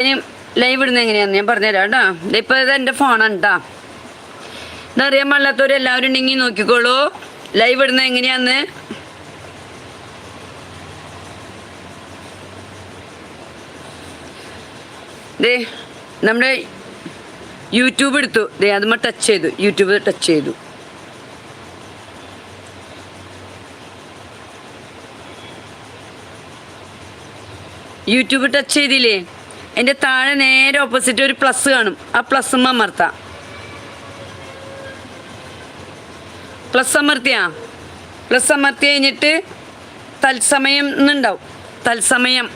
Live ഇടുന്നത് എങ്ങനെയാന്ന് ഞാൻ പറഞ്ഞുതരാം കേട്ടോ. ഇപ്പൊ ഇത് എൻ്റെ ഫോണാണ് കേട്ടോ. ഇതറിയാൻ പാടില്ലാത്തവർ എല്ലാവരും ഉണ്ടെങ്കിൽ നോക്കിക്കോളൂ ലൈവ് ഇടുന്നത് എങ്ങനെയാന്ന്. ദേ നമ്മുടെ യൂട്യൂബ് എടുത്തു. ദേ അതുമ്മ ടച്ച് ചെയ്തു. യൂട്യൂബ് ടച്ച് ചെയ്തു. യൂട്യൂബ് ടച്ച് ചെയ്തില്ലേ, എൻ്റെ താഴെ നേരെ ഓപ്പോസിറ്റ് ഒരു പ്ലസ് കാണും. ആ പ്ലസ് അമർത്താം. പ്ലസ് അമർത്തി കഴിഞ്ഞിട്ട് തത്സമയം എന്നുണ്ടാവും. തത്സമയം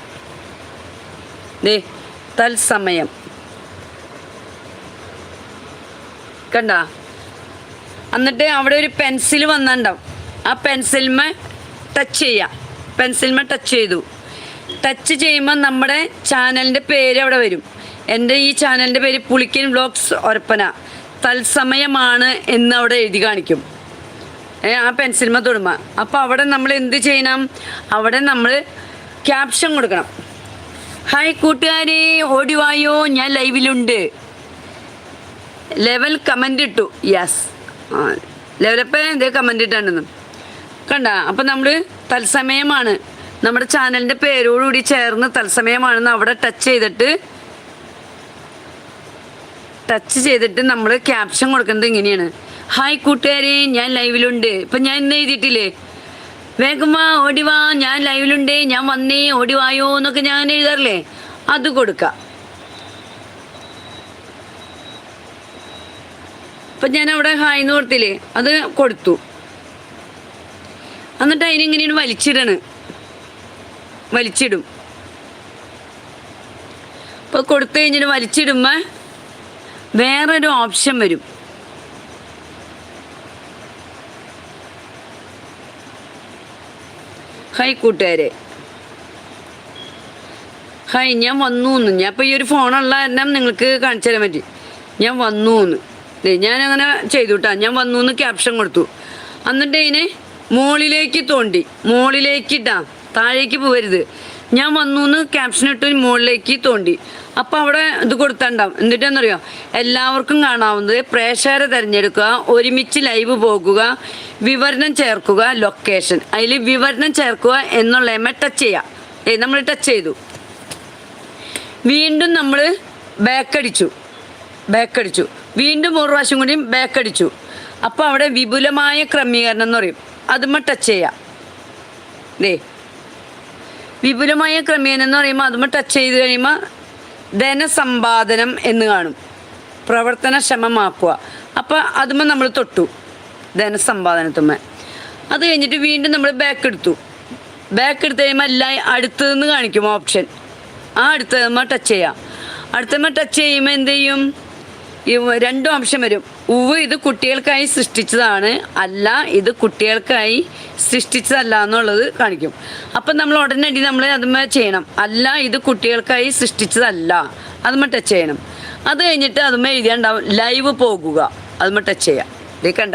ദേ തത്സമയം കണ്ട. എന്നിട്ട് അവിടെ ഒരു പെൻസിൽ വന്നിട്ടുണ്ടാവും. ആ പെൻസിൽമേ ടച്ച് ചെയ്യാം. പെൻസിൽമേ ടച്ച് ചെയ്തു. ടച്ച് ചെയ്യുമ്പോൾ നമ്മുടെ ചാനലിൻ്റെ പേര് അവിടെ വരും. എൻ്റെ ഈ ചാനലിൻ്റെ പേര് പുളിക്കൻ വ്ലോഗ്സ് ഒരപ്പന തത്സമയമാണ് എന്ന് അവിടെ എഴുതി കാണിക്കും. ആ പെൻസിൽമ തൊടുമ്പോൾ അപ്പോൾ അവിടെ നമ്മൾ എന്ത് ചെയ്യണം? അവിടെ നമ്മൾ ക്യാപ്ഷൻ കൊടുക്കണം. ഹായ് കൂട്ടുകാരെ, ഓടിവായോ, ഞാൻ ലൈവിലുണ്ട്. ലെവൽ കമൻ്റ് ഇട്ടു. യെസ്, ലെവലപ്പം ഇതേ കമൻ്റ് ഇട്ടുണ്ടെന്ന് കണ്ട. അപ്പം നമ്മൾ തത്സമയമാണ്, നമ്മുടെ ചാനലിൻ്റെ പേരോടുകൂടി ചേർന്ന് തത്സമയമാണെന്ന് അവിടെ ടച്ച് ചെയ്തിട്ട് നമ്മൾ ക്യാപ്ഷൻ കൊടുക്കുന്നത് ഇങ്ങനെയാണ്. ഹായ് കൂട്ടുകാരെ, ഞാൻ ലൈവിലുണ്ട്. ഇപ്പം ഞാൻ ഇന്ന് എഴുതിയിട്ടില്ലേ, വേഗം വാ ഓടിവാ, ഞാൻ ലൈവിലുണ്ട്, ഞാൻ വന്നേ, ഓടിവായോ എന്നൊക്കെ ഞാൻ എഴുതാറില്ലേ, അത് കൊടുക്കാം. അപ്പം ഞാൻ അവിടെ ഹായ് എന്ന് കൊടുത്തില്ലേ, അത് കൊടുത്തു. എന്നിട്ട് അതിനിങ്ങനെയാണ് വലിച്ചിടും. അപ്പോൾ കൊടുത്തു കഴിഞ്ഞിട്ട് വലിച്ചിടുമ്പോൾ വേറൊരു ഓപ്ഷൻ വരും. ഹായ് കൂട്ടുകാരെ, ഹായ് ഞാൻ വന്നു എന്ന്. ഞാൻ ഇപ്പോൾ ഈ ഒരു ഫോണുള്ള കാരണം നിങ്ങൾക്ക് കാണിച്ചു തരാൻ പറ്റി. ഞാൻ വന്നു എന്ന് ഞാനങ്ങനെ ചെയ്തു കേട്ടോ. ഞാൻ വന്നു എന്ന് ക്യാപ്ഷൻ കൊടുത്തു. എന്നിട്ട് അതിനെ മുകളിലേക്ക് തോണ്ടി, മുകളിലേക്കിട്ടാ, താഴേക്ക് പോകരുത്. ഞാൻ വന്നു എന്ന് ക്യാപ്ഷൻ ഇട്ട് മുകളിലേക്ക് തോണ്ടി. അപ്പോൾ അവിടെ ഇത് കൊടുത്തുണ്ടാവും. എന്നിട്ടെന്നറിയോ, എല്ലാവർക്കും കാണാവുന്നത് പ്രേക്ഷകരെ തിരഞ്ഞെടുക്കുക, ഒരുമിച്ച് ലൈവ് പോകുക, വിവരണം ചേർക്കുക, ലൊക്കേഷൻ. അതിൽ വിവരണം ചേർക്കുക എന്നുള്ളതിന്മേ ടച്ച് ചെയ്യാം. നമ്മൾ ടച്ച് ചെയ്തു. വീണ്ടും നമ്മൾ ബാക്കടിച്ചു. വീണ്ടും ഒരു പ്രാവശ്യം കൂടി ബാക്കടിച്ചു. അപ്പോൾ അവിടെ വിപുലമായ ക്രമീകരണം എന്ന് പറയും. അതുമ്മ ടച്ച് ചെയ്യാം. വിപുലമായ ക്രമീകരണം എന്ന് പറയുമ്പോൾ അതുമ്മ ടച്ച് ചെയ്ത് കഴിയുമ്പോൾ ധനസമ്പാദനം എന്ന് കാണും. പ്രവർത്തനക്ഷമമാക്കുക. അപ്പോൾ അതുമ്മ നമ്മൾ തൊട്ടു, ധനസമ്പാദനത്തുമ്മ. അത് കഴിഞ്ഞിട്ട് വീണ്ടും നമ്മൾ ബാക്ക് എടുത്ത് കഴിയുമ്പോൾ എല്ലാം അടുത്തതെന്ന് കാണിക്കും ഓപ്ഷൻ. ആ അടുത്തതുമ്മ ടച്ച് ചെയ്യാം. അടുത്തമ്മ ടച്ച് ചെയ്യുമ്പോൾ എന്ത് ചെയ്യും? രണ്ടും ഓപ്ഷൻ വരും. ഇത് കുട്ടികൾക്കായി സൃഷ്ടിച്ചതാണ്, അല്ല ഇത് കുട്ടികൾക്കായി സൃഷ്ടിച്ചതല്ല എന്നുള്ളത് കാണിക്കും. അപ്പം നമ്മൾ ഉടനടി നമ്മൾ അതുമ്മ ചെയ്യണം. അല്ല ഇത് കുട്ടികൾക്കായി സൃഷ്ടിച്ചതല്ല, അതുമ്മ ടച്ച് ചെയ്യണം. അത് കഴിഞ്ഞിട്ട് അതുമ്മ എഴുതിയുണ്ടാവും ലൈവ് പോകുക. അതുമ്മ ടച്ച് ചെയ്യാം. ദേ കണ്ട,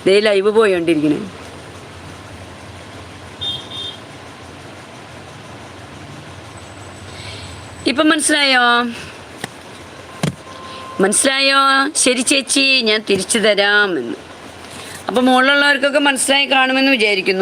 ദേ ലൈവ് പോയോണ്ടിരിക്കണേ. ഇപ്പം മനസ്സിലായോ? ശരി ചേച്ചി, ഞാൻ തിരിച്ചു തരാമെന്ന്. അപ്പോൾ മുകളിലുള്ളവർക്കൊക്കെ മനസ്സിലായി കാണുമെന്ന് വിചാരിക്കുന്നു.